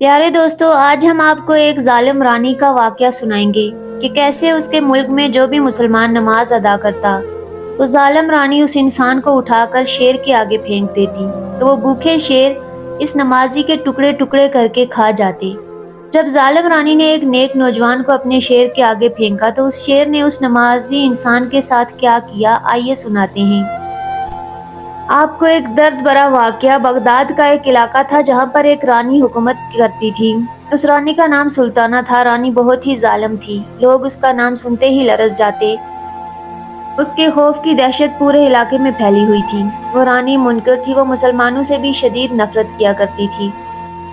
پیارے دوستو، آج ہم آپ کو ایک ظالم رانی کا واقعہ سنائیں گے کہ کیسے اس کے ملک میں جو بھی مسلمان نماز ادا کرتا، وہ ظالم رانی اس انسان کو اٹھا کر شیر کے آگے پھینک دیتی تو وہ بھوکے شیر اس نمازی کے ٹکڑے ٹکڑے کر کے کھا جاتے۔ جب ظالم رانی نے ایک نیک نوجوان کو اپنے شیر کے آگے پھینکا تو اس شیر نے اس نمازی انسان کے ساتھ کیا کیا، آئیے سناتے ہیں آپ کو۔ ایک درد بھرا واقعہ۔ بغداد کا ایک علاقہ تھا جہاں پر ایک رانی حکومت کرتی تھی۔ اس رانی کا نام سلطانہ تھا۔ رانی بہت ہی ظالم تھی، لوگ اس کا نام سنتے ہی لرز جاتے۔ اس کے خوف کی دہشت پورے علاقے میں پھیلی ہوئی تھی۔ وہ رانی منکر تھی، وہ مسلمانوں سے بھی شدید نفرت کیا کرتی تھی۔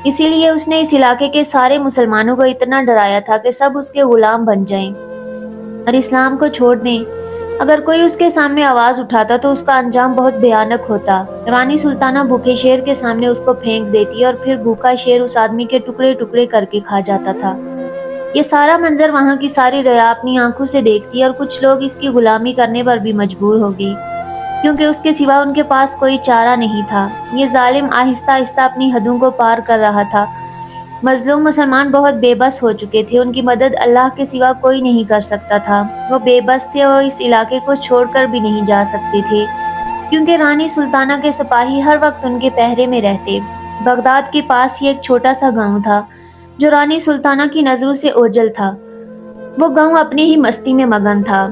اسی لیے اس نے اس علاقے کے سارے مسلمانوں کو اتنا ڈرایا تھا کہ سب اس کے غلام بن جائیں اور اسلام کو چھوڑ دیں۔ اگر کوئی اس کے سامنے آواز اٹھاتا تو اس کا انجام بہت بھیانک ہوتا۔ رانی سلطانہ بھوکے شیر کے سامنے اس کو پھینک دیتی اور پھر بھوکا شیر اس آدمی کے ٹکڑے ٹکڑے کر کے کھا جاتا تھا۔ یہ سارا منظر وہاں کی ساری رعایا اپنی آنکھوں سے دیکھتی اور کچھ لوگ اس کی غلامی کرنے پر بھی مجبور ہو گئی، کیونکہ اس کے سوا ان کے پاس کوئی چارہ نہیں تھا۔ یہ ظالم آہستہ آہستہ اپنی حدوں کو پار کر رہا تھا۔ مظلوم مسلمان بہت بے بس ہو چکے تھے، ان کی مدد اللہ کے سوا کوئی نہیں کر سکتا تھا۔ وہ بے بس تھے اور اس علاقے کو چھوڑ کر بھی نہیں جا سکتے تھے، کیونکہ رانی سلطانہ کے سپاہی ہر وقت ان کے پہرے میں رہتے۔ بغداد کے پاس ہی ایک چھوٹا سا گاؤں تھا جو رانی سلطانہ کی نظروں سے اوجھل تھا۔ وہ گاؤں اپنی ہی مستی میں مگن تھا۔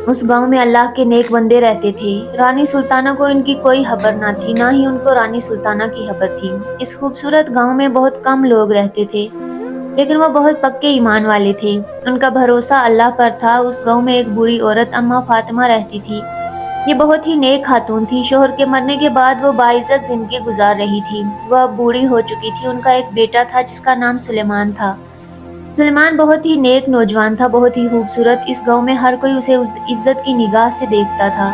اس گاؤں میں اللہ کے نیک بندے رہتے تھے۔ رانی سلطانہ کو ان کی کوئی خبر نہ تھی، نہ ہی ان کو رانی سلطانہ کی خبر تھی۔ اس خوبصورت گاؤں میں بہت کم لوگ رہتے تھے، لیکن وہ بہت پکے ایمان والے تھے۔ ان کا بھروسہ اللہ پر تھا۔ اس گاؤں میں ایک بوڑھی عورت اماں فاطمہ رہتی تھی۔ یہ بہت ہی نیک خاتون تھی۔ شوہر کے مرنے کے بعد وہ باعزت زندگی گزار رہی تھی۔ وہ اب بوڑھی ہو چکی تھی۔ ان کا ایک بیٹا تھا جس کا نام سلیمان تھا۔ سلیمان بہت ہی نیک نوجوان تھا، بہت ہی خوبصورت۔ اس گاؤں میں ہر کوئی اسے عزت کی نگاہ سے دیکھتا تھا۔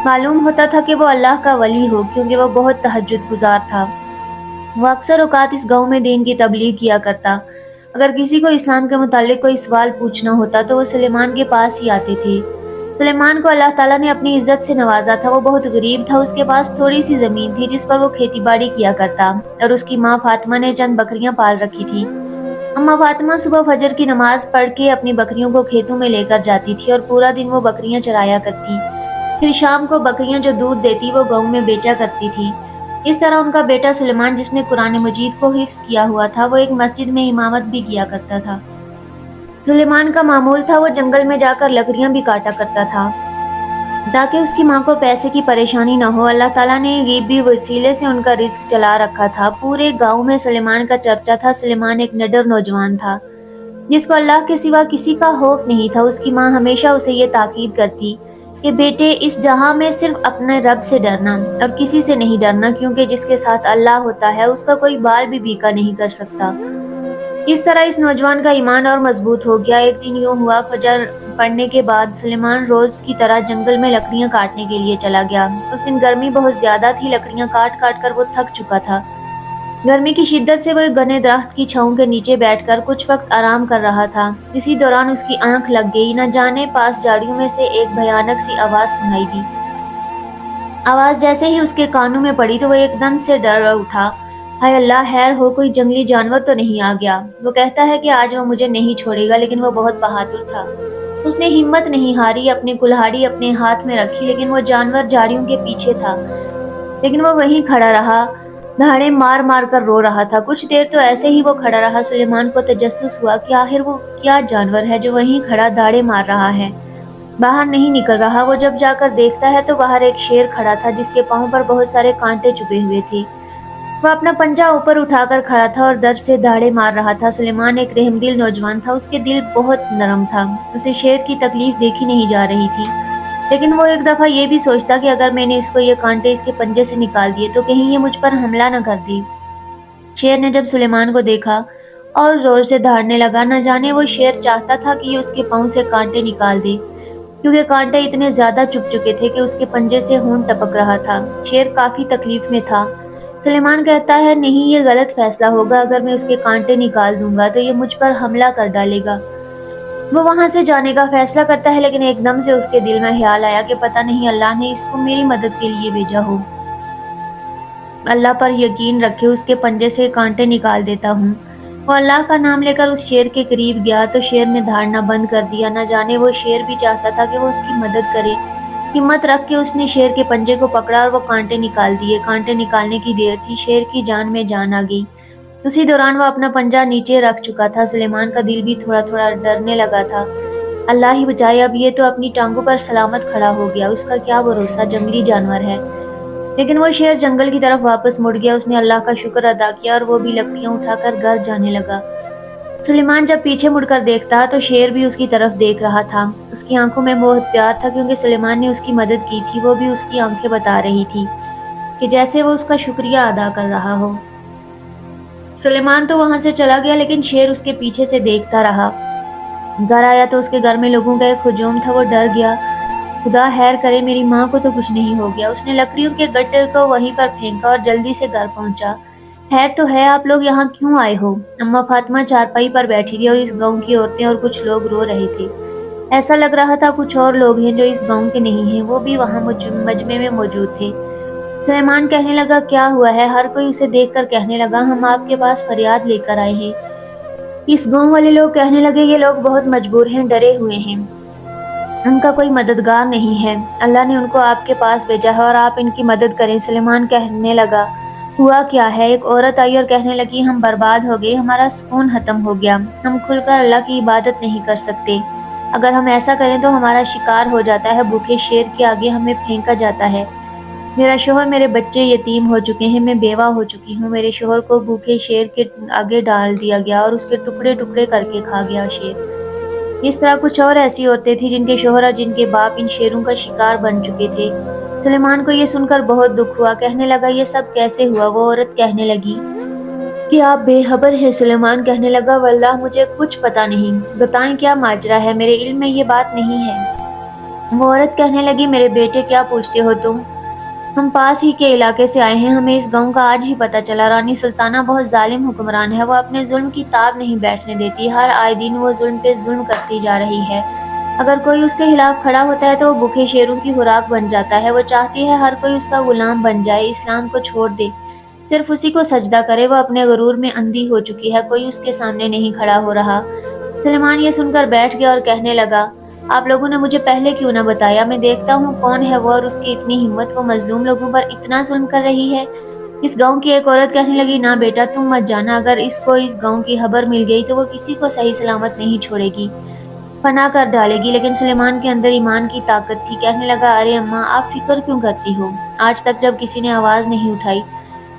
معلوم ہوتا تھا کہ وہ اللہ کا ولی ہو، کیونکہ وہ بہت تہجد گزار تھا۔ وہ اکثر اوقات اس گاؤں میں دین کی تبلیغ کیا کرتا۔ اگر کسی کو اسلام کے متعلق کوئی سوال پوچھنا ہوتا تو وہ سلیمان کے پاس ہی آتے تھے۔ سلیمان کو اللہ تعالیٰ نے اپنی عزت سے نوازا تھا۔ وہ بہت غریب تھا۔ اس کے پاس تھوڑی سی زمین تھی جس پر وہ کھیتی باڑی کیا کرتا، اور اس کی ماں فاطمہ نے چند بکریاں پال رکھی تھی۔ اماں فاطمہ صبح فجر کی نماز پڑھ کے اپنی بکریوں کو کھیتوں میں لے کر جاتی تھی اور پورا دن وہ بکریاں چرایا کرتی۔ پھر شام کو بکریاں جو دودھ دیتی وہ گاؤں میں بیچا کرتی تھی۔ اس طرح ان کا بیٹا سلیمان، جس نے قرآن مجید کو حفظ کیا ہوا تھا، وہ ایک مسجد میں امامت بھی کیا کرتا تھا۔ سلیمان کا معمول تھا وہ جنگل میں جا کر لکڑیاں بھی کاٹا کرتا تھا تاکہ اس کی ماں کو پیسے کی پریشانی نہ ہو۔ اللہ تعالیٰ نے غیبی وسیلے سے ان کا رزق چلا رکھا تھا۔ پورے گاؤں میں سلیمان کا چرچا تھا۔ سلیمان ایک نڈر نوجوان تھا جس کو اللہ کے سوا کسی کا خوف نہیں تھا۔ اس کی ماں ہمیشہ اسے یہ تاکید کرتی کہ بیٹے، اس جہاں میں صرف اپنے رب سے ڈرنا اور کسی سے نہیں ڈرنا، کیونکہ جس کے ساتھ اللہ ہوتا ہے اس کا کوئی بال بھی بھیکا نہیں کر سکتا۔ اس طرح اس نوجوان کا ایمان اور مضبوط ہو گیا۔ ایک دن یوں ہوا، فجر پڑنے کے بعد سلیمان روز کی طرح جنگل میں لکڑیاں کاٹنے کے لیے چلا گیا۔ اس دن گرمی بہت زیادہ تھی، لکڑیاں کاٹ کاٹ کر وہ تھک چکا تھا۔ گرمی کی شدت سے وہ ایک گھنے درخت کی چھاؤں کے نیچے بیٹھ کر کچھ وقت آرام کر رہا تھا۔ اسی دوران اس کی آنکھ لگ گئی۔ نہ جانے پاس جھاڑیوں میں سے ایک بھیانک سی آواز سنائی دی۔ آواز جیسے ہی اس کے کانوں میں پڑی تو وہ ایک دم سے ڈر اٹھا۔ ہائے اللہ، خیر ہو، کوئی جنگلی جانور تو نہیں آ گیا۔ وہ کہتا ہے کہ آج وہ مجھے نہیں چھوڑے گا، لیکن وہ بہت بہادر تھا۔ اس نے ہمت نہیں ہاری، اپنی کلہاڑی اپنے ہاتھ میں رکھی، لیکن وہ جانور جھاڑیوں کے پیچھے تھا۔ لیکن وہ وہیں کھڑا رہا، دھاڑیں مار مار کر رو رہا تھا۔ کچھ دیر تو ایسے ہی وہ کھڑا رہا۔ سلیمان کو تجسس ہوا کہ آخر وہ کیا جانور ہے جو وہیں کھڑا دھاڑیں مار رہا ہے، باہر نہیں نکل رہا۔ وہ جب جا کر دیکھتا ہے تو باہر ایک شیر کھڑا تھا جس کے پاؤں پر بہت سارے کانٹے چبھے ہوئے تھے۔ وہ اپنا پنجہ اوپر اٹھا کر کھڑا تھا اور درد سے دھاڑیں مار رہا تھا۔ سلیمان ایک رحم دل نوجوان تھا، اس کے دل بہت نرم تھا۔ اسے شیر کی تکلیف دیکھی نہیں جا رہی تھی، لیکن وہ ایک دفعہ یہ بھی سوچتا کہ اگر میں نے اس کو یہ کانٹے اس کے پنجے سے نکال دیے تو کہیں یہ مجھ پر حملہ نہ کر دے۔ شیر نے جب سلیمان کو دیکھا اور زور سے دھاڑنے لگا، نہ جانے وہ شیر چاہتا تھا کہ یہ اس کے پاؤں سے کانٹے نکال دے، کیونکہ کانٹے اتنے زیادہ چبھ چکے تھے کہ اس کے پنجے سے خون ٹپک رہا تھا۔ شیر کافی تکلیف میں تھا۔ سلیمان کہتا ہے، نہیں، یہ غلط فیصلہ ہوگا۔ اگر میں اس کے کانٹے نکال دوں گا تو یہ مجھ پر حملہ کر ڈالے گا۔ وہ وہاں سے جانے کا فیصلہ کرتا ہے، لیکن ایک دم سے اس کے دل میں خیال آیا کہ پتہ نہیں اللہ نے اس کو میری مدد کے لیے بھیجا ہو۔ اللہ پر یقین رکھے اس کے پنجے سے کانٹے نکال دیتا ہوں۔ وہ اللہ کا نام لے کر اس شیر کے قریب گیا تو شیر نے دھاڑنا بند کر دیا۔ نہ جانے وہ شیر بھی چاہتا تھا کہ وہ اس کی مدد کرے۔ ہمت رکھ کے اس نے شیر کے پنجے کو پکڑا اور وہ کانٹے نکال دیے۔ کانٹے نکالنے کی دیر تھی، شیر کی جان میں جان آ گئی۔ اسی دوران وہ اپنا پنجہ نیچے رکھ چکا تھا۔ سلیمان کا دل بھی تھوڑا تھوڑا ڈرنے لگا تھا۔ اللہ ہی بچائے، اب یہ تو اپنی ٹانگوں پر سلامت کھڑا ہو گیا، اس کا کیا بھروسہ، جنگلی جانور ہے۔ لیکن وہ شیر جنگل کی طرف واپس مڑ گیا۔ اس نے اللہ کا شکر ادا کیا اور وہ بھی لکڑیاں اٹھا کر گھر جانے لگا۔ سلیمان جب پیچھے مڑ کر دیکھتا تو شیر بھی اس کی طرف دیکھ رہا تھا۔ اس کی آنکھوں میں بہت پیار تھا کیونکہ سلیمان نے اس کی مدد کی تھی۔ وہ بھی اس کی آنکھیں بتا رہی تھی کہ جیسے وہ اس کا شکریہ ادا کر رہا ہو۔ سلیمان تو وہاں سے چلا گیا لیکن شیر اس کے پیچھے سے دیکھتا رہا۔ گھر آیا تو اس کے گھر میں لوگوں کا ایک ہجوم تھا۔ وہ ڈر گیا، خدا خیر کرے میری ماں کو تو کچھ نہیں ہو گیا۔ اس نے لکڑیوں کے گٹر کو وہیں پر پھینکا اور جلدی سے گھر پہنچا۔ خیر تو ہے، آپ لوگ یہاں کیوں آئے ہو؟ اماں فاطمہ چارپائی پر بیٹھی تھی اور اس گاؤں کی عورتیں اور کچھ لوگ رو رہے تھے۔ ایسا لگ رہا تھا کچھ اور لوگ ہیں جو اس گاؤں کے نہیں ہیں، وہ بھی وہاں مجمع میں موجود تھے۔ سلیمان کہنے لگا، کیا ہوا ہے؟ ہر کوئی اسے دیکھ کر کہنے لگا، ہم آپ کے پاس فریاد لے کر آئے ہیں۔ اس گاؤں والے لوگ کہنے لگے، یہ لوگ بہت مجبور ہیں، ڈرے ہوئے ہیں، ان کا کوئی مددگار نہیں ہے۔ اللہ نے ان کو آپ کے پاس بھیجا ہے اور آپ ان کی مدد کریں۔ سلیمان کہنے لگا، ہوا کیا ہے؟ ایک عورت آئی اور کہنے لگی، ہم برباد ہو گئے، ہمارا سکون ختم ہو گیا، ہم کھل کر اللہ کی عبادت نہیں کر سکتے۔ اگر ہم ایسا کریں تو ہمارا شکار ہو جاتا ہے، بھوکے شیر کے آگے ہمیں پھینکا جاتا ہے۔ میرا شوہر، میرے بچے یتیم ہو چکے ہیں، میں بیوہ ہو چکی ہوں۔ میرے شوہر کو بھوکے شیر کے آگے ڈال دیا گیا اور اس کے ٹکڑے ٹکڑے کر کے کھا گیا شیر۔ اس طرح کچھ اور ایسی عورتیں تھیں جن کے شوہر اور جن کے باپ ان شیروں کا شکار بن چکے تھے۔ سلیمان کو یہ سن کر بہت دکھ ہوا، کہنے لگا، یہ سب کیسے ہوا؟ وہ عورت کہنے لگی کہ آپ بے خبر ہیں۔ سلیمان کہنے لگا، واللہ مجھے کچھ پتہ نہیں، بتائیں کیا ماجرا ہے، میرے علم میں یہ بات نہیں ہے۔ وہ عورت کہنے لگی، میرے بیٹے کیا پوچھتے ہو تم؟ ہم پاس ہی کے علاقے سے آئے ہیں، ہمیں اس گاؤں کا آج ہی پتہ چلا۔ رانی سلطانہ بہت ظالم حکمران ہے، وہ اپنے ظلم کی تاب نہیں بیٹھنے دیتی، ہر آئے دن وہ ظلم پہ ظلم کرتی جا رہی ہے۔ اگر کوئی اس کے خلاف کھڑا ہوتا ہے تو وہ بھوکے شیروں کی خوراک بن جاتا ہے۔ وہ چاہتی ہے ہر کوئی اس کا غلام بن جائے، اسلام کو چھوڑ دے، صرف اسی کو سجدہ کرے۔ وہ اپنے غرور میں اندھی ہو چکی ہے، کوئی اس کے سامنے نہیں کھڑا ہو رہا۔ سلیمان یہ سن کر بیٹھ گیا اور کہنے لگا، آپ لوگوں نے مجھے پہلے کیوں نہ بتایا؟ میں دیکھتا ہوں کون ہے وہ اور اس کی اتنی ہمت، وہ مظلوم لوگوں پر اتنا ظلم کر رہی ہے۔ اس گاؤں کی ایک عورت کہنے لگی، نہ بیٹا تم مت جانا، اگر اس کو اس گاؤں کی خبر مل گئی تو وہ کسی کو صحیح سلامت نہیں چھوڑے گی، فنا کر ڈالے گی۔ لیکن سلیمان کے اندر ایمان کی طاقت تھی، کہنے لگا، ارے اماں آپ فکر کیوں کرتی ہو؟ آج تک جب کسی نے آواز نہیں اٹھائی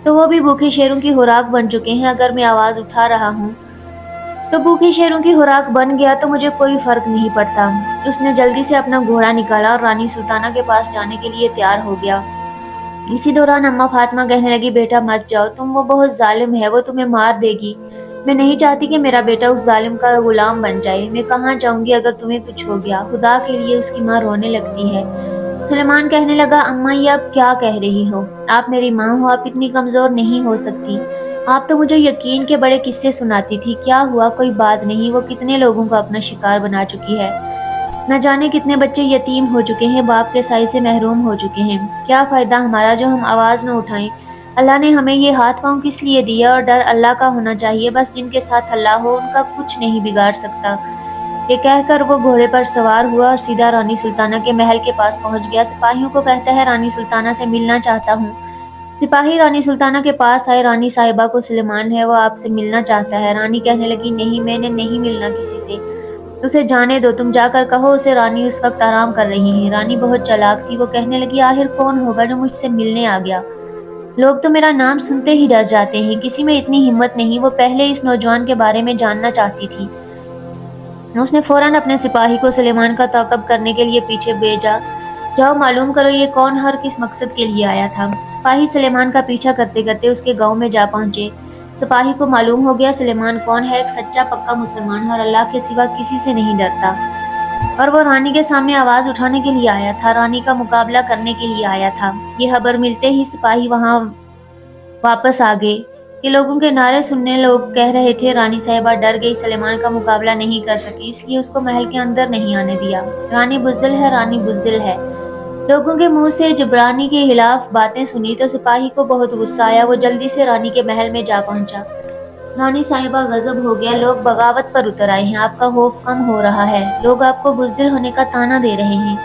تو وہ بھی بھوکے شیروں کی خوراک بن چکے ہیں، اگر میں آواز اٹھا رہا ہوں تو بھوکے شیروں کی خوراک بن گیا تو مجھے کوئی فرق نہیں پڑتا۔ اس نے جلدی سے اپنا گھوڑا نکالا اور رانی سلطانہ کے پاس جانے کے لیے تیار ہو گیا۔ اسی دوران اماں فاطمہ کہنے لگی، بیٹا مت جاؤ، وہ بہت ظالم ہے، وہ تمہیں مار دے گی، میں نہیں چاہتی کہ میرا بیٹا اس ظالم کا غلام بن جائے، میں کہاں جاؤں گی اگر تمہیں کچھ ہو گیا؟ خدا کے لیے، اس کی ماں رونے لگتی ہے۔ سلیمان کہنے لگا، اماں یہ آپ کیا کہہ رہی ہو؟ آپ میری ماں ہو، آپ اتنی کمزور نہیں ہو سکتی، آپ تو مجھے یقین کے بڑے قصے سناتی تھی، کیا ہوا؟ کوئی بات نہیں، وہ کتنے لوگوں کو اپنا شکار بنا چکی ہے، نہ جانے کتنے بچے یتیم ہو چکے ہیں، باپ کے سائے سے محروم ہو چکے ہیں، کیا فائدہ ہمارا جو ہم آواز نہ اٹھائیں؟ اللہ نے ہمیں یہ ہاتھ پاؤں کس لیے دیا؟ اور ڈر اللہ کا ہونا چاہیے، بس جن کے ساتھ اللہ ہو ان کا کچھ نہیں بگاڑ سکتا۔ یہ کہہ کر وہ گھوڑے پر سوار ہوا اور سیدھا رانی سلطانہ کے محل کے پاس پہنچ گیا۔ سپاہیوں کو کہتا ہے، رانی سلطانہ سے ملنا چاہتا ہوں۔ سپاہی رانی سلطانہ کے پاس آئے، رانی صاحبہ کو سلیمان ہے، وہ آپ سے ملنا چاہتا ہے۔ رانی کہنے لگی، نہیں، میں نے نہیں ملنا کسی سے، اسے جانے دو، تم جا کر کہو اسے رانی اس وقت آرام کر رہی ہیں۔ رانی بہت چالاک تھی، وہ کہنے لگی، آخر کون ہوگا جو مجھ سے ملنے آ گیا؟ لوگ تو میرا نام سنتے ہی ڈر جاتے ہیں، کسی میں اتنی ہمت نہیں۔ وہ پہلے اس نوجوان کے بارے میں جاننا چاہتی تھی۔ اس نے فوراً اپنے سپاہی کو سلیمان کا تعاقب کرنے کے لیے پیچھے بھیجا، جاؤ معلوم کرو یہ کون اور کس مقصد کے لیے آیا تھا۔ سپاہی سلیمان کا پیچھا کرتے کرتے اس کے گاؤں میں جا پہنچے۔ سپاہی کو معلوم ہو گیا سلیمان کون ہے، ایک سچا پکا مسلمان ہے اور اللہ کے سوا کسی سے نہیں ڈرتا، اور وہ رانی کے سامنے آواز اٹھانے کے لیے آیا تھا، رانی کا مقابلہ کرنے کے لیے آیا تھا۔ یہ خبر ملتے ہی سپاہی وہاں واپس آ گئے کہ لوگوں کے نعرے سننے لوگ کہہ رہے تھے، رانی صاحبہ ڈر گئی، سلیمان کا مقابلہ نہیں کر سکی، اس لیے اس کو محل کے اندر نہیں آنے دیا۔ رانی بزدل ہے، رانی بزدل ہے۔ لوگوں کے منہ سے جبرانی کے خلاف باتیں سنی تو سپاہی کو بہت غصہ آیا۔ وہ جلدی سے رانی کے محل میں جا پہنچا۔ رانی صاحبہ غضب ہو گیا، لوگ بغاوت پر اتر آئے ہیں، آپ کا خوف کم ہو رہا ہے، لوگ آپ کو بزدل ہونے کا طعنہ دے رہے ہیں۔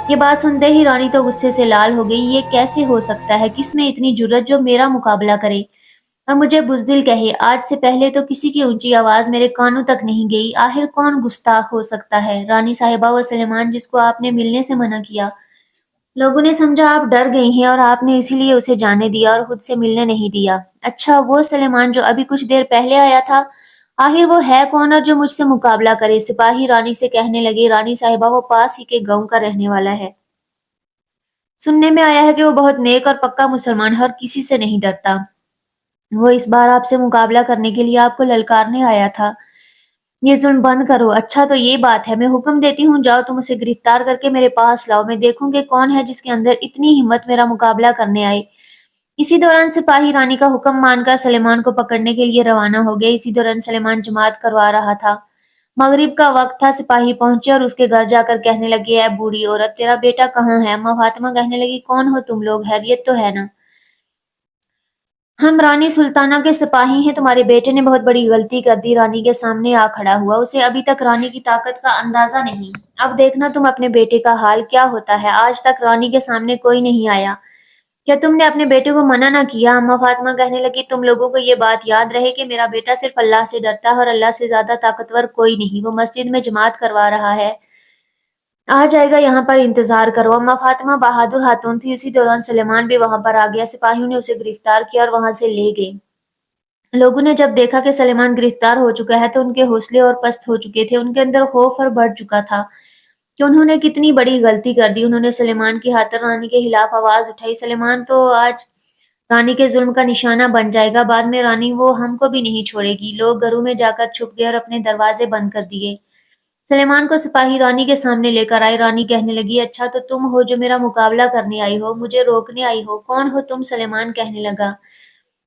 یہ بات سنتے ہی رانی تو غصے سے لال ہو گئی۔ یہ کیسے ہو سکتا ہے؟ کس میں اتنی جرأت جو میرا مقابلہ کرے اور مجھے بزدل کہے؟ آج سے پہلے تو کسی کی اونچی آواز میرے کانوں تک نہیں گئی۔ آخر کون گستاخ ہو سکتا ہے؟ رانی صاحبہ، وہ سلیمان جس کو آپ نے ملنے سے منع کیا۔ لوگوں نے سمجھا آپ ڈر گئی ہیں اور آپ نے اسی لیے اسے جانے دیا اور خود سے ملنے نہیں دیا۔ اچھا، وہ سلیمان جو ابھی کچھ دیر پہلے آیا تھا، آخر وہ ہے کون اور جو مجھ سے مقابلہ کرے؟ سپاہی رانی سے کہنے لگے، رانی صاحبہ، وہ پاس ہی کے گاؤں کا رہنے والا ہے۔ سننے میں آیا ہے کہ وہ بہت نیک اور پکا مسلمان ہے اور کسی سے نہیں ڈرتا۔ وہ اس بار آپ سے مقابلہ کرنے کے لیے آپ کو للکارنے آیا تھا۔ یہ ظلم بند کرو۔ اچھا تو یہ بات ہے، میں حکم دیتی ہوں، جاؤ تم اسے گرفتار کر کے میرے پاس لاؤ، میں دیکھوں کہ کون ہے جس کے اندر اتنی ہمت میرا مقابلہ کرنے آئے۔ اسی دوران سپاہی رانی کا حکم مان کر سلیمان کو پکڑنے کے لیے روانہ ہو گئے۔ اسی دوران سلیمان جماعت کروا رہا تھا۔ مغرب کا وقت تھا، سپاہی پہنچے اور اس کے گھر جا کر کہنے لگے، اے بوڑھی عورت، تیرا بیٹا کہاں ہے؟ اما فاطمہ کہنے لگی، کون ہو تم لوگ؟ خیریت تو ہے نا؟ ہم رانی سلطانہ کے سپاہی ہیں، تمہارے بیٹے نے بہت بڑی غلطی کر دی۔ رانی کے سامنے آ کھڑا ہوا، اسے ابھی تک رانی کی طاقت کا اندازہ نہیں۔ اب دیکھنا تم اپنے بیٹے کا حال کیا ہوتا ہے۔ آج تک رانی کے سامنے کوئی نہیں آیا، کیا تم نے اپنے بیٹے کو منع نہ کیا؟ اما فاطمہ کہنے لگی، تم لوگوں کو یہ بات یاد رہے کہ میرا بیٹا صرف اللہ سے ڈرتا ہے اور اللہ سے زیادہ طاقتور کوئی نہیں۔ وہ مسجد میں جماعت کروا رہا ہے، آ جائے گا، یہاں پر انتظار کرو۔ اما فاطمہ بہادر خاتون تھی۔ اسی دوران سلیمان بھی وہاں پر آ گیا۔ سپاہیوں نے اسے گرفتار کیا اور وہاں سے لے گئے۔ لوگوں نے جب دیکھا کہ سلیمان گرفتار ہو چکا ہے تو ان کے حوصلے اور پست ہو چکے تھے۔ ان کے اندر خوف اور بڑھ چکا تھا کہ انہوں نے کتنی بڑی غلطی کر دی۔ انہوں نے سلیمان کی خاطر رانی کے خلاف آواز اٹھائی۔ سلیمان تو آج رانی کے ظلم کا نشانہ بن جائے گا، بعد میں رانی وہ ہم کو بھی نہیں چھوڑے گی۔ لوگ گھروں میں جا کر چھپ گئے اور اپنے دروازے بند کر دیے۔ سلیمان کو سپاہی رانی کے سامنے لے کر آئے۔ رانی کہنے لگی، اچھا تو تم ہو جو میرا مقابلہ کرنے آئی ہو، مجھے روکنے آئی ہو، کون ہو تم؟ سلیمان کہنے لگا،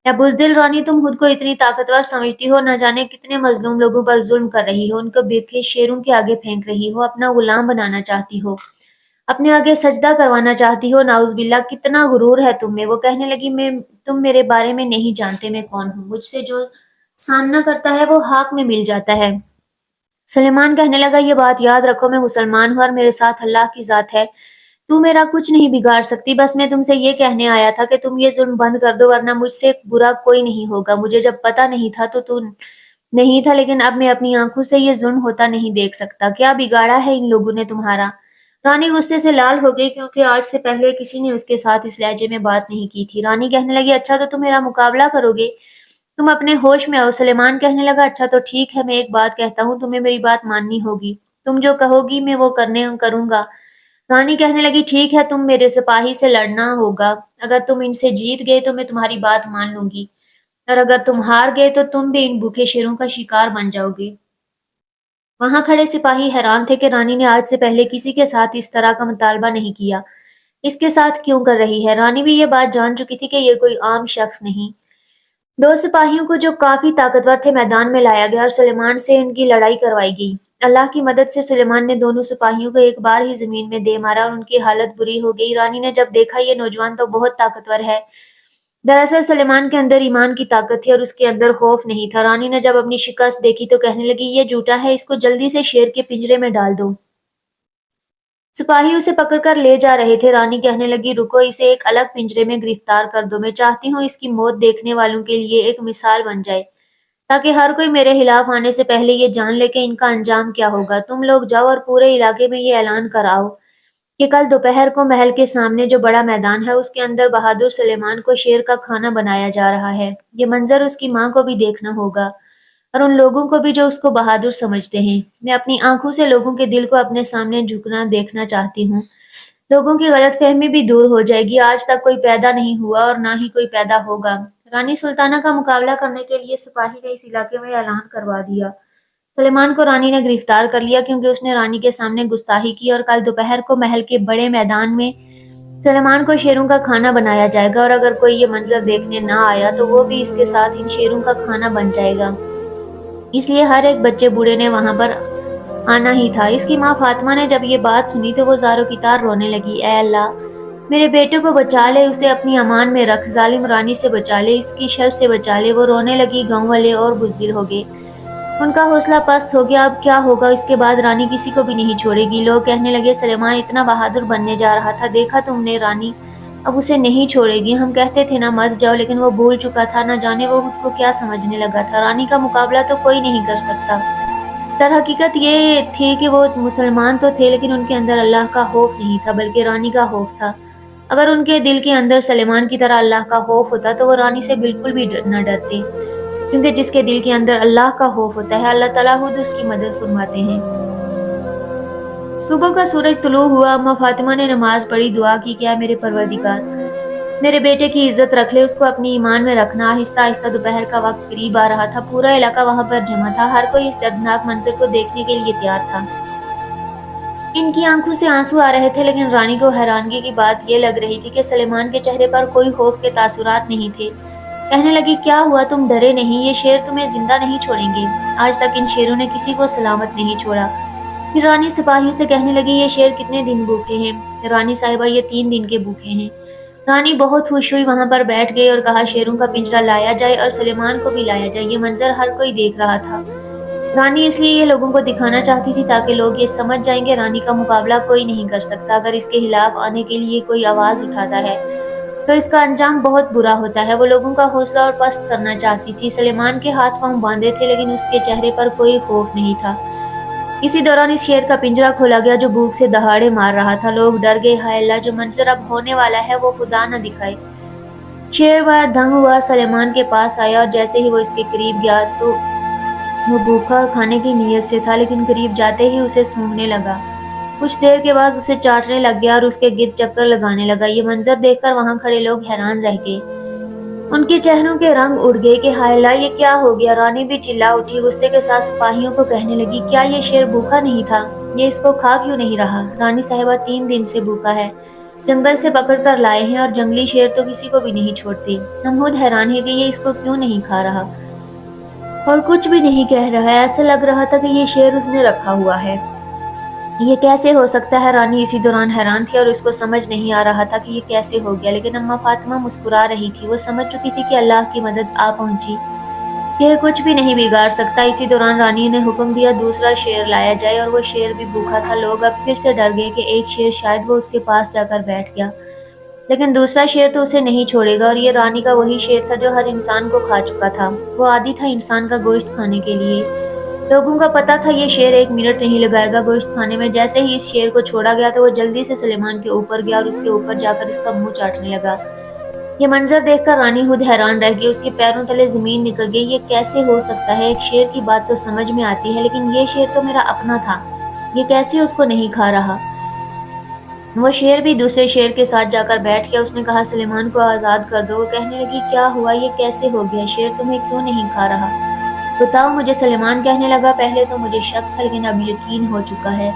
یا بزدل رانی، تم خود کو اتنی طاقتور سمجھتی ہو، نہ جانے کتنے مظلوم لوگوں پر ظلم کر رہی ہو، ان کو بھوکے شیروں کے آگے پھینک رہی ہو، اپنا غلام بنانا چاہتی ہو، اپنے آگے سجدہ کروانا چاہتی ہو، نعوذ باللہ، کتنا غرور ہے تم میں۔ وہ کہنے لگی، تم میرے بارے میں نہیں جانتے میں کون ہوں، مجھ سے جو سامنا کرتا ہے وہ حق میں مل جاتا ہے۔ سلیمان کہنے لگا، یہ بات یاد رکھو، میں مسلمان ہوں اور میرے ساتھ اللہ کی ذات ہے، تو میرا کچھ نہیں بگاڑ سکتی، بس میں تم سے یہ کہنے آیا تھا کہ تم یہ ظلم بند کر دو، ورنہ مجھ سے برا کوئی نہیں ہوگا۔ مجھے جب پتہ نہیں تھا تو نہیں تھا، لیکن اب میں اپنی آنکھوں سے یہ ظلم ہوتا نہیں دیکھ سکتا۔ کیا بگاڑا ہے ان لوگوں نے تمہارا؟ رانی غصے سے لال ہو گئی کیونکہ آج سے پہلے کسی نے اس کے ساتھ اس لہجے میں بات نہیں کی تھی۔ رانی کہنے لگی، اچھا تو تم میرا مقابلہ کرو گے؟ تم اپنے ہوش میں آؤ۔ سلیمان کہنے لگا، اچھا تو ٹھیک ہے، میں ایک بات کہتا ہوں، تمہیں میری بات ماننی ہوگی، تم جو کہو گی میں وہ کروں گا۔ رانی کہنے لگی، ٹھیک ہے، تم میرے سپاہی سے لڑنا ہوگا، اگر تم ان سے جیت گئے تو میں تمہاری بات مان لوں گی، اور اگر تم ہار گئے تو تم بھی ان بھوکے شیروں کا شکار بن جاؤ گے۔ وہاں کھڑے سپاہی حیران تھے کہ رانی نے آج سے پہلے کسی کے ساتھ اس طرح کا مطالبہ نہیں کیا، اس کے ساتھ کیوں کر رہی ہے؟ رانی بھی یہ بات جان چکی تھی کہ یہ کوئی عام شخص نہیں۔ دو سپاہیوں کو جو کافی طاقتور تھے میدان میں لایا گیا اور سلیمان سے ان کی لڑائی کروائی گئی۔ اللہ کی مدد سے سلیمان نے دونوں سپاہیوں کو ایک بار ہی زمین میں دے مارا اور ان کی حالت بری ہو گئی۔ رانی نے جب دیکھا یہ نوجوان تو بہت طاقتور ہے، دراصل سلیمان کے اندر ایمان کی طاقت تھی اور اس کے اندر خوف نہیں تھا۔ رانی نے جب اپنی شکست دیکھی تو کہنے لگی، یہ جھوٹا ہے، اس کو جلدی سے شیر کے پنجرے میں ڈال دو۔ سپاہی اسے پکڑ کر لے جا رہے تھے۔ رانی کہنے لگی، رکو، اسے ایک الگ پنجرے میں گرفتار کر دو، میں چاہتی ہوں اس کی موت دیکھنے والوں کے لیے ایک مثال بن جائے، تاکہ ہر کوئی میرے خلاف آنے سے پہلے یہ جان لے کہ ان کا انجام کیا ہوگا۔ تم لوگ جاؤ اور پورے علاقے میں یہ اعلان کراؤ کہ کل دوپہر کو محل کے سامنے جو بڑا میدان ہے اس کے اندر بہادر سلیمان کو شیر کا کھانا بنایا جا رہا ہے۔ یہ منظر اس کی ماں کو بھی دیکھنا ہوگا اور ان لوگوں کو بھی جو اس کو بہادر سمجھتے ہیں۔ میں اپنی آنکھوں سے لوگوں کے دل کو اپنے سامنے جھکنا دیکھنا چاہتی ہوں، لوگوں کی غلط فہمی بھی دور ہو جائے گی۔ آج تک کوئی پیدا نہیں ہوا اور نہ ہی کوئی پیدا ہوگا۔ رانی سلطانہ کا مقابلہ کرنے کے لیے سپاہی نے اس علاقے میں اعلان کروا دیا۔ سلیمان کو رانی نے گرفتار کر لیا کیونکہ اس نے رانی کے سامنے گستاخی کی، اور کل دوپہر کو محل کے بڑے میدان میں سلیمان کو شیروں کا کھانا بنایا جائے گا، اور اگر کوئی یہ منظر دیکھنے نہ آیا تو وہ بھی اس کے ساتھ ان شیروں کا کھانا بن جائے گا۔ اس لیے ہر ایک بچے بوڑھے نے وہاں پر آنا ہی تھا۔ اس کی ماں فاطمہ نے جب یہ بات سنی تو وہ زاروں کی طرح رونے لگی۔ اے اللہ، میرے بیٹے کو بچا لے، اسے اپنی امان میں رکھ، ظالم رانی سے بچا لے، اس کی شر سے بچا لے۔ وہ رونے لگی۔ گاؤں والے اور بزدل ہو گئے، ان کا حوصلہ پست ہو گیا۔ اب کیا ہوگا؟ اس کے بعد رانی کسی کو بھی نہیں چھوڑے گی۔ لوگ کہنے لگے سلیمان اتنا بہادر بننے جا رہا تھا، دیکھا تم نے، رانی اب اسے نہیں چھوڑے گی۔ ہم کہتے تھے نہ مت جاؤ، لیکن وہ بھول چکا تھا، نہ جانے وہ خود کو کیا سمجھنے لگا تھا۔ رانی کا مقابلہ تو کوئی نہیں کر سکتا۔ در حقیقت یہ تھی کہ وہ مسلمان تو تھے، لیکن ان کے اندر اللہ کا خوف نہیں تھا، بلکہ رانی کا خوف تھا۔ اگر ان کے دل کے اندر سلیمان کی طرح اللہ کا خوف ہوتا تو وہ رانی سے بالکل بھی نہ ڈرتے، کیونکہ جس کے دل کے اندر اللہ کا خوف ہوتا ہے، اللہ تعالیٰ خود اس کی مدد فرماتے ہیں۔ صبح کا سورج طلوع ہوا۔ اماں فاطمہ نے نماز پڑھی، دعا کی، کیا میرے پروردگار میرے بیٹے کی عزت رکھ لے، اس کو اپنی ایمان میں رکھنا۔ آہستہ آہستہ دوپہر کا وقت قریب آ رہا تھا۔ پورا علاقہ وہاں پر جمع تھا، ہر کوئی اس دردناک منظر کو دیکھنے کے لیے تیار تھا۔ ان کی آنکھوں سے آنسو آ رہے تھے، لیکن رانی کو حیرانگی کی بات یہ لگ رہی تھی کہ سلیمان کے چہرے پر کوئی خوف کے تاثرات نہیں تھے۔ کہنے لگی، کیا ہوا؟ تم ڈرے نہیں؟ یہ شیر تمہیں زندہ نہیں چھوڑیں گے۔ آج تک ان شیروں نے کسی کو سلامت نہیں چھوڑا۔ پھر رانی سپاہیوں سے کہنے لگی، یہ شیر کتنے دن بھوکے ہیں؟ رانی صاحبہ، یہ 3 دن کے بھوکے ہیں۔ رانی بہت خوش ہوئی، وہاں پر بیٹھ گئی اور کہا شیروں کا پنجرا لایا جائے اور سلیمان کو بھی لایا جائے۔ یہ منظر ہر کوئی دیکھ رہا تھا۔ رانی اس لیے یہ لوگوں کو دکھانا چاہتی تھی تاکہ لوگ یہ سمجھ جائیں گے رانی کا مقابلہ کوئی نہیں کر سکتا۔ اگر اس کے خلاف آنے کے لیے کوئی آواز اٹھاتا ہے تو اس کا انجام بہت برا ہوتا ہے۔ وہ لوگوں کا حوصلہ اور پست کرنا چاہتی تھی۔ سلیمان کے ہاتھ پاؤں باندھے تھے، لیکن اس کے چہرے پر کوئی خوف نہیں تھا۔ اسی دوران اس شیر کا پنجرا کھولا گیا جو بھوک سے دہاڑے مار رہا تھا۔ لوگ ڈر گئے، ہائے اللہ، جو منظر اب ہونے والا ہے وہ خدا نہ دکھائے۔ شیر بڑا دنگ ہوا، سلیمان کے پاس آیا اور جیسے ہی وہ اس کے قریب گیا تو وہ بھوکا اور کھانے کی نیت سے تھا، لیکن قریب جاتے ہی اسے سونگھنے لگا۔ کچھ دیر کے بعد اسے چاٹنے لگ گیا اور اس کے گرد چکر لگانے لگا۔ یہ منظر دیکھ کر وہاں کھڑے لوگ حیران رہ گئے۔ ان کے چہروں کے رنگ اڑ گئے کہ ہائے اللہ، یہ کیا ہو گیا؟ رانی بھی چلا اٹھی، غصے کے ساتھ سپاہیوں کو کہنے لگی، کیا یہ شیر بھوکا نہیں تھا؟ یہ اس کو کھا کیوں نہیں رہا؟ رانی صاحبہ 3 دن سے بھوکا ہے، جنگل سے پکڑ کر لائے ہیں، اور جنگلی شیر تو کسی کو بھی نہیں چھوڑتے۔ ہم خود حیران ہیں کہ یہ اس کو کیوں نہیں کھا رہا اور کچھ بھی نہیں کہہ رہا ہے۔ ایسا لگ رہا تھا کہ یہ شیر اس نے رکھا ہوا ہے۔ یہ کیسے ہو سکتا ہے؟ رانی اسی دوران حیران تھی اور اس کو سمجھ نہیں آ رہا تھا کہ یہ کیسے ہو گیا، لیکن اماں فاطمہ مسکرا رہی تھی۔ وہ سمجھ چکی تھی کہ اللہ کی مدد آ پہنچی، شیر کچھ بھی نہیں بگاڑ سکتا۔ اسی دوران رانی نے حکم دیا دوسرا شیر لایا جائے، اور وہ شیر بھی بھوکا تھا۔ لوگ اب پھر سے ڈر گئے کہ ایک شیر شاید وہ اس کے پاس جا کر بیٹھ گیا، لیکن دوسرا شیر تو اسے نہیں چھوڑے گا۔ اور یہ رانی کا وہی شیر تھا جو ہر انسان کو کھا چکا تھا۔ وہ عادی تھا انسان کا گوشت کھانے کے لیے۔ لوگوں کا پتہ تھا یہ شیر 1 منٹ نہیں لگائے گا گوشت کھانے میں۔ جیسے ہی اس شیر کو چھوڑا گیا تو وہ جلدی سے سلیمان کے اوپر گیا اور اس کے اوپر جا کر اس کا منہ چاٹنے لگا۔ یہ منظر دیکھ کر رانی خود حیران رہ گئی، اس کے پیروں تلے زمین نکل گئی۔ یہ کیسے ہو سکتا ہے؟ ایک شیر کی بات تو سمجھ میں آتی ہے، لیکن یہ شیر تو میرا اپنا تھا، یہ کیسے اس کو نہیں کھا رہا؟ وہ شیر بھی دوسرے شیر کے ساتھ جا کر بیٹھ گیا۔ اس نے کہا سلیمان کو آزاد کر دو۔ وہ کہنے لگی، کیا ہوا؟ یہ کیسے ہو گیا؟ شیر تمہیں کیوں نہیں کھا رہا؟ بتاؤ مجھے۔ سلیمان کہنے لگا، پہلے تو مجھے شک تھا، لیکن اب یقین ہو چکا ہے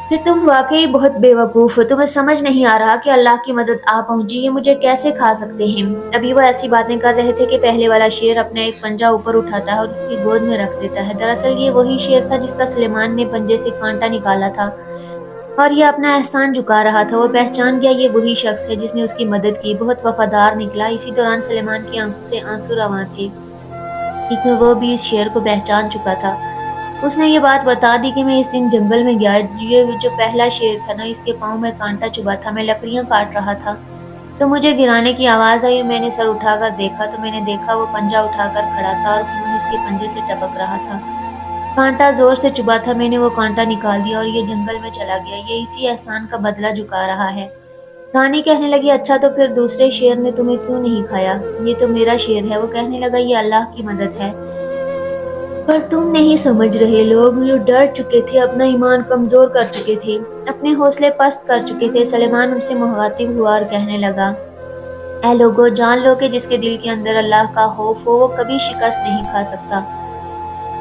کہ تم واقعی بہت بے وقوف ہو۔ تمہیں سمجھ نہیں آ رہا کہ اللہ کی مدد آ پہنچی، یہ مجھے کیسے کھا سکتے ہیں؟ ابھی وہ ایسی باتیں کر رہے تھے کہ پہلے والا شیر اپنا ایک پنجہ اوپر اٹھاتا ہے اور اس کی گود میں رکھ دیتا ہے۔ دراصل یہ وہی شیر تھا جس کا سلیمان نے پنجے سے کانٹا نکالا تھا اور یہ اپنا احسان چکا رہا تھا۔ وہ پہچان گیا یہ وہی شخص ہے جس نے اس کی مدد کی، بہت وفادار نکلا۔ اسی دوران سلیمان کی آنکھوں سے آنسو رواں تھے کیونکہ وہ بھی اس شیر کو پہچان چکا تھا۔ اس نے یہ بات بتا دی کہ میں اس دن جنگل میں گیا، یہ جو پہلا شیر تھا نا، اس کے پاؤں میں کانٹا چبھا تھا، میں لکڑیاں کاٹ رہا تھا تو مجھے گرانے کی آواز آئی، میں نے سر اٹھا کر دیکھا تو میں نے دیکھا وہ پنجہ اٹھا کر کھڑا تھا اور خون اس کے پنجے سے ٹپک رہا تھا۔ کانٹا زور سے چبھا تھا، میں نے وہ کانٹا نکال دیا اور یہ جنگل میں چلا گیا۔ یہ اسی احسان کا بدلہ چکا رہا ہے۔ رانی کہنے لگی، اچھا تو پھر دوسرے شیر نے تمہیں کیوں نہیں کھایا؟ یہ تو میرا شیر ہے۔ وہ کہنے لگا، یہ اللہ کی مدد ہے، پر تم نہیں سمجھ رہے۔ لوگ جو ڈر چکے تھے، اپنا ایمان کمزور کر چکے تھے، اپنے حوصلے پست کر چکے تھے۔ سلیمان ان سے مخاطب ہوا اور کہنے لگا، اے لوگو، جان لو کہ جس کے دل کے اندر اللہ کا خوف ہو وہ کبھی شکست نہیں کھا سکتا۔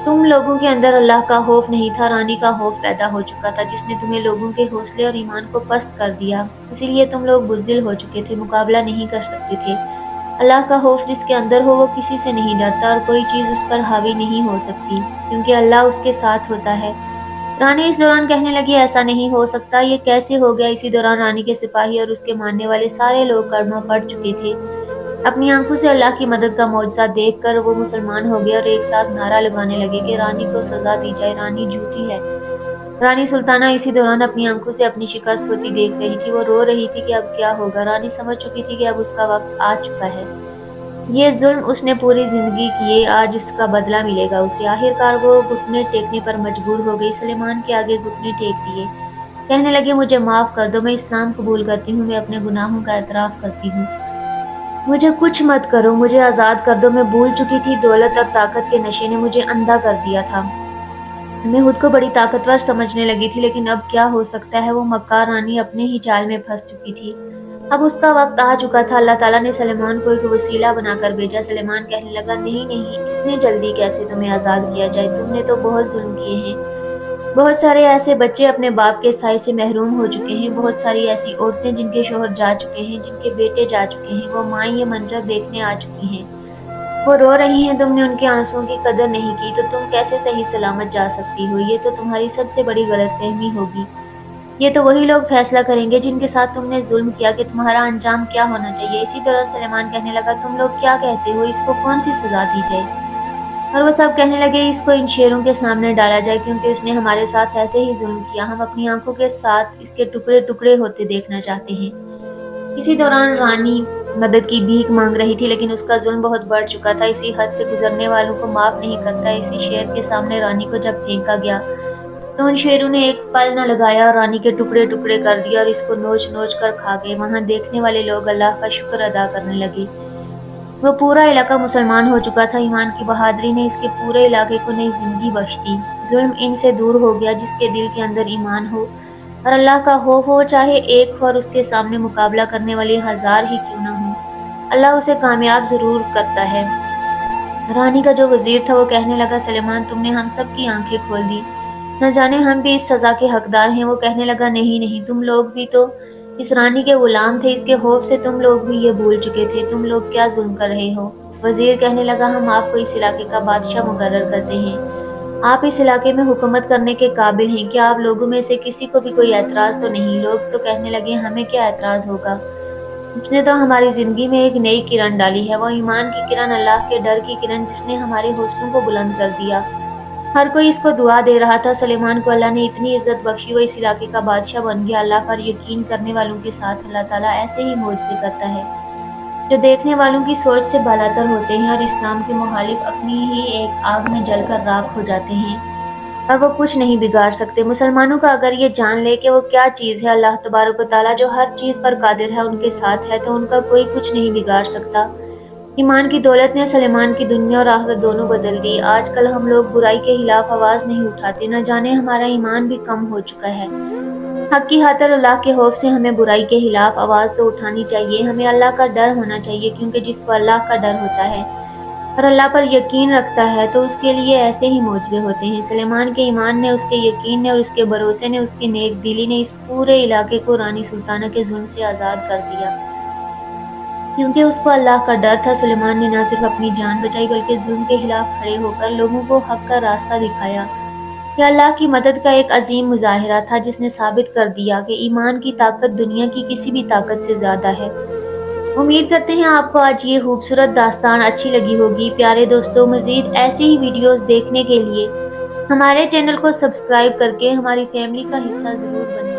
تم لوگوں کے اندر اللہ کا خوف نہیں تھا، رانی کا خوف پیدا ہو چکا تھا جس نے تمہیں لوگوں کے حوصلے اور ایمان کو پست کر دیا۔ اسی لیے تم لوگ بزدل ہو چکے تھے، مقابلہ نہیں کر سکتے تھے۔ اللہ کا خوف جس کے اندر ہو وہ کسی سے نہیں ڈرتا اور کوئی چیز اس پر حاوی نہیں ہو سکتی، کیونکہ اللہ اس کے ساتھ ہوتا ہے۔ رانی اس دوران کہنے لگی ایسا نہیں ہو سکتا، یہ کیسے ہو گیا؟ اسی دوران رانی کے سپاہی اور اس کے ماننے والے سارے لوگ کلمہ پڑھ چکے تھے۔ اپنی آنکھوں سے اللہ کی مدد کا معجزہ دیکھ کر وہ مسلمان ہو گئے اور ایک ساتھ نعرہ لگانے لگے کہ رانی کو سزا دی جائے، رانی جھوٹی ہے۔ رانی سلطانہ اسی دوران اپنی آنکھوں سے اپنی شکست ہوتی دیکھ رہی تھی۔ وہ رو رہی تھی کہ اب کیا ہوگا۔ رانی سمجھ چکی تھی کہ اب اس کا وقت آ چکا ہے۔ یہ ظلم اس نے پوری زندگی کیے، آج اس کا بدلہ ملے گا اسے۔ آخر کار وہ گھٹنے ٹیکنے پر مجبور ہو گئی۔ سلیمان کے آگے گھٹنے ٹیک دیے، کہنے لگے مجھے معاف کر دو، میں اسلام قبول کرتی ہوں، میں اپنے گناہوں کا اعتراف کرتی ہوں، مجھے کچھ مت کرو، مجھے آزاد کر دو۔ میں بھول چکی تھی، دولت اور طاقت کے نشے نے مجھے اندھا کر دیا تھا، میں خود کو بڑی طاقتور سمجھنے لگی تھی، لیکن اب کیا ہو سکتا ہے؟ وہ مکار رانی اپنے ہی جال میں پھنس چکی تھی۔ اب اس کا وقت آ چکا تھا۔ اللہ تعالیٰ نے سلیمان کو ایک وسیلہ بنا کر بھیجا۔ سلیمان کہنے لگا نہیں نہیں، اتنے جلدی کیسے تمہیں آزاد کیا جائے؟ تم نے تو بہت ظلم کیے ہیں۔ بہت سارے ایسے بچے اپنے باپ کے سائے سے محروم ہو چکے ہیں، بہت ساری ایسی عورتیں جن کے شوہر جا چکے ہیں، جن کے بیٹے جا چکے ہیں، وہ مائیں یہ منظر دیکھنے آ چکی ہیں، وہ رو رہی ہیں، تم نے ان کے آنسوؤں کی قدر نہیں کی، تو تم کیسے صحیح سلامت جا سکتی ہو؟ یہ تو تمہاری سب سے بڑی غلط فہمی ہوگی۔ یہ تو وہی لوگ فیصلہ کریں گے جن کے ساتھ تم نے ظلم کیا کہ تمہارا انجام کیا ہونا چاہیے۔ اسی دوران سلیمان کہنے لگا تم لوگ کیا کہتے ہو؟ اس کو کون سی سزا دی جائے؟ اور وہ سب کہنے لگے اس کو ان شیروں کے سامنے ڈالا جائے، کیونکہ اس نے ہمارے ساتھ ایسے ہی ظلم کیا، ہم اپنی آنکھوں کے ساتھ اس کے ٹکڑے ٹکڑے ہوتے دیکھنا چاہتے ہیں۔ اسی دوران رانی مدد کی بھیک مانگ رہی تھی، لیکن اس کا ظلم بہت بڑھ چکا تھا، اسی حد سے گزرنے والوں کو معاف نہیں کرتا۔ اسی شیر کے سامنے رانی کو جب پھینکا گیا تو ان شیروں نے ایک پل نہ لگایا اور رانی کے ٹکڑے ٹکڑے کر دیا اور اس کو نوچ نوچ کر کھا گئے۔ وہاں دیکھنے والے لوگ اللہ کا شکر ادا کرنے لگے۔ وہ پورا علاقہ مسلمان ہو چکا تھا، ایمان کی بہادری نے اس کے پورے علاقے کو نئی زندگی بخش دی۔ ظلم ان سے دور ہو گیا، جس کے دل کے اندر ایمان ہو اور اللہ کا خوف ہو، چاہے ایک ہو اور اس کے سامنے مقابلہ کرنے والے ہزار ہی کیوں نہ ہوں، اللہ اسے کامیاب ضرور کرتا ہے۔ رانی کا جو وزیر تھا وہ کہنے لگا سلیمان تم نے ہم سب کی آنکھیں کھول دی، نہ جانے ہم بھی اس سزا کے حقدار ہیں۔ وہ کہنے لگا نہیں نہیں، تم لوگ بھی تو اس رانی کے غلام تھے، اس کے خوف سے تم لوگ بھی یہ بھول چکے تھے، تم لوگ کیا ظلم کر رہے ہو؟ وزیر کہنے لگا ہم آپ کو اس علاقے کا بادشاہ مقرر کرتے ہیں، آپ اس علاقے میں حکومت کرنے کے قابل ہیں، کیا آپ لوگوں میں سے کسی کو بھی کوئی اعتراض تو نہیں؟ لوگ تو کہنے لگے ہمیں کیا اعتراض ہوگا، اس نے تو ہماری زندگی میں ایک نئی کرن ڈالی ہے، وہ ایمان کی کرن، اللہ کے ڈر کی کرن، جس نے ہمارے حوصلوں کو بلند کر دیا۔ ہر کوئی اس کو دعا دے رہا تھا۔ سلیمان کو اللہ نے اتنی عزت بخشی، وہ اس علاقے کا بادشاہ بن گیا۔ اللہ پر یقین کرنے والوں کے ساتھ اللہ تعالیٰ ایسے ہی معجزے کرتا ہے جو دیکھنے والوں کی سوچ سے بالاتر ہوتے ہیں، اور اسلام کے مخالف اپنی ہی ایک آگ میں جل کر راکھ ہو جاتے ہیں اور وہ کچھ نہیں بگاڑ سکتے۔ مسلمانوں کا اگر یہ جان لے کہ وہ کیا چیز ہے، اللہ تبارک و تعالیٰ جو ہر چیز پر قادر ہے ان کے ساتھ ہے، تو ان کا کوئی کچھ نہیں بگاڑ سکتا۔ ایمان کی دولت نے سلیمان کی دنیا اور آخرت دونوں بدل دی۔ آج کل ہم لوگ برائی کے خلاف آواز نہیں اٹھاتے، نہ جانے ہمارا ایمان بھی کم ہو چکا ہے۔ حق کی خاطر اللہ کے خوف سے ہمیں برائی کے خلاف آواز تو اٹھانی چاہیے، ہمیں اللہ کا ڈر ہونا چاہیے، کیونکہ جس کو اللہ کا ڈر ہوتا ہے اور اللہ پر یقین رکھتا ہے تو اس کے لیے ایسے ہی معجزے ہوتے ہیں۔ سلیمان کے ایمان نے، اس کے یقین نے اور اس کے بھروسے نے، اس کی نیک دلی نے اس پورے علاقے کو رانی سلطانہ کے ظلم سے آزاد کر دیا، کیونکہ اس کو اللہ کا ڈر تھا۔ سلیمان نے نہ صرف اپنی جان بچائی بلکہ ظلم کے خلاف کھڑے ہو کر لوگوں کو حق کا راستہ دکھایا۔ یہ اللہ کی مدد کا ایک عظیم مظاہرہ تھا جس نے ثابت کر دیا کہ ایمان کی طاقت دنیا کی کسی بھی طاقت سے زیادہ ہے۔ امید کرتے ہیں آپ کو آج یہ خوبصورت داستان اچھی لگی ہوگی۔ پیارے دوستو، مزید ایسی ہی ویڈیوز دیکھنے کے لیے ہمارے چینل کو سبسکرائب کر کے ہماری فیملی کا حصہ ضرور بنیں۔